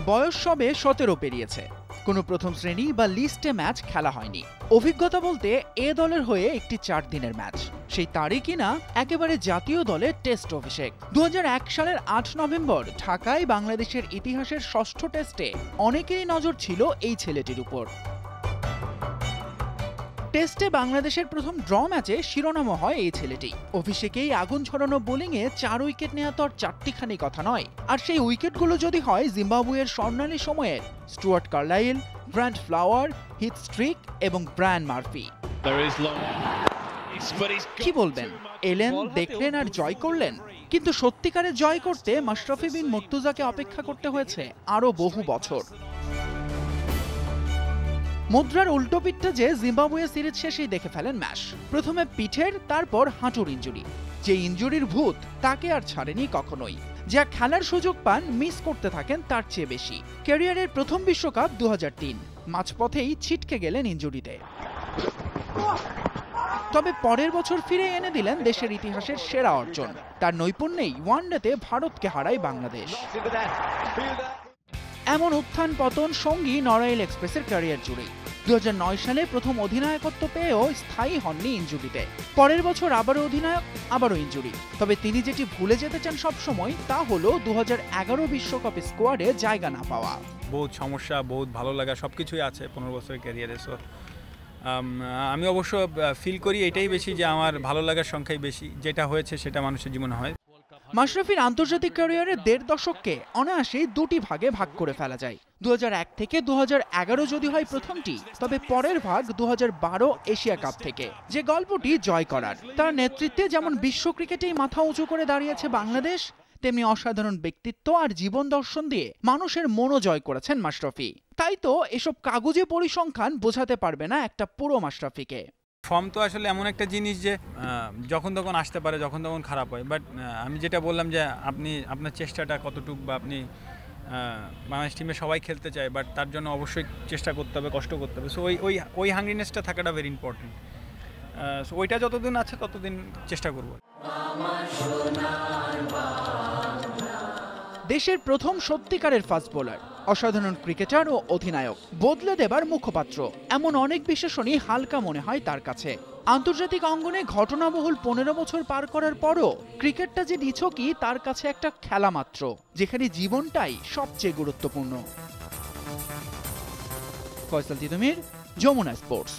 বয়স সবে 17 পেরিয়েছে। কোনো প্রথম শ্রেণী বা লিস্টে ম্যাচ খেলা হয়নি। অভিজ্ঞতা বলতে এ দলের হয়ে একটি 4 দিনের ম্যাচ, সেই তারই কিনা একেবারে জাতীয় দলের টেস্ট অভিষেক। 2001 সালের 8 নভেম্বর ঢাকায় বাংলাদেশের ইতিহাসের 6ষ্ঠ টেস্টে অনেকেরই নজর ছিল এই ছেলেটির উপর। টেস্টে বাংলাদেশের প্রথম ড্র ম্যাচে শিরোনামও হয় এই ছেলেটি। অভিষেকেই আগুন ছড়ানো বোলিংয়ে 4 উইকেট নেওয়া তো আর চারটিখানি কথা নয়। আর সেই উইকেটগুলো যদি হয় জিম্বাবুয়ের স্বর্ণালী সময়ের Stuart Carlisle, Grant Flower, Heath Streak এবং ব্রায়ান মার্ফি। কি বলবেন, এলেন, দেখলেন আর জয় করলেন। কিন্তু সত্যিকারের জয় করতে মাশরাফি বিন মুর্তজাকে অপেক্ষা করতে হয়েছে আরও বহু বছর। মুদ্রার উল্টো পিঠটা যে জিম্বাবুয়ে সিরিজ শেষেই দেখে ফেলেন ম্যাশ। প্রথমে পিঠের, তারপর হাঁটুর ইনজুরি। যে ইনজুরির ভূত তাকে আর ছাড়েনি কখনোই। যা খেলার সুযোগ পান মিস করতে থাকেন তার চেয়ে বেশি। ক্যারিয়ারের প্রথম বিশ্বকাপ 2003, মাঝপথেই ছিটকে গেলেন ইনজুরিতে। তবে পরের বছর ফিরে এনে দিলেন দেশের ইতিহাসের সেরা অর্জন। তার নৈপুণ্যেই ওয়ানডেতে ভারতকে হারায় বাংলাদেশ। এমন উত্থান পতন সঙ্গী নড়াইল এক্সপ্রেসের ক্যারিয়ার জুড়েই। 2009 সালে প্রথম অধিনায়কত্ব পেয়েও স্থায়ী হননি ইনজুরিতে। পরের বছর আবারও অধিনায়ক, আবারও ইনজুরি। তবে তিনি যেটি ভুলে যেতে চান সবসময় তা হলো 2011 বিশ্বকাপ স্কোয়াডে জায়গা না পাওয়া। বহুত সমস্যা, বহুত ভালো লাগা সবকিছুই আছে 15 বছরের ক্যারিয়ারে। সো আমি অবশ্য ফিল করি এটাই বেশি যে আমার ভালো লাগার সংখ্যাই বেশি, যেটা হয়েছে সেটা মানুষের জীবনে হয়। মাশরাফির আন্তর্জাতিক ক্যারিয়ারের 1.5 দশককে অনায়াসেই দুটি ভাগে ভাগ করে ফেলা যায়। 2001 থেকে 2011 যদি হয় প্রথমটি, তবে পরের ভাগ 2012 এশিয়া কাপ থেকে, যে গল্পটি জয় করার। তার নেতৃত্বে যেমন বিশ্ব ক্রিকেটেই মাথা উঁচু করে দাঁড়িয়েছে বাংলাদেশ, তেমনি অসাধারণ ব্যক্তিত্ব আর জীবন দর্শন দিয়ে মানুষের মনও জয় করেছেন মাশরাফি। তাই তো এসব কাগজে পরিসংখ্যান বোঝাতে পারবে না একটা পুরো মাশরাফিকে। ফর্ম তো আসলে এমন একটা জিনিস যে যখন তখন আসতে পারে, যখন তখন খারাপ হয়। বাট আমি যেটা বললাম যে আপনি আপনার চেষ্টাটা কতটুকু, বা আপনি বাংলাদেশ টিমে সবাই খেলতে চায়, বাট তার জন্য অবশ্যই চেষ্টা করতে হবে, কষ্ট করতে হবে। সো ওই হাংরিনেসটা থাকাটা ভেরি ইম্পর্টেন্ট। সো ওইটা যতদিন আছে ততদিন চেষ্টা করব। দেশের প্রথম সত্যিকারের ফাস্ট বোলার, অসাধারণ ক্রিকেটার ও অধিনায়ক, বদলে দেবার মুখপাত্র, এমন অনেক বিশেষণই হালকা মনে হয় তার কাছে। আন্তর্জাতিক অঙ্গনে ঘটনাবহুল 15 বছর পার করার পরও ক্রিকেটটা যে নিছকই তার কাছে একটা খেলা মাত্র, যেখানে জীবনটাই সবচেয়ে গুরুত্বপূর্ণ। ফয়সাল তিতুমির, যমুনা স্পোর্টস।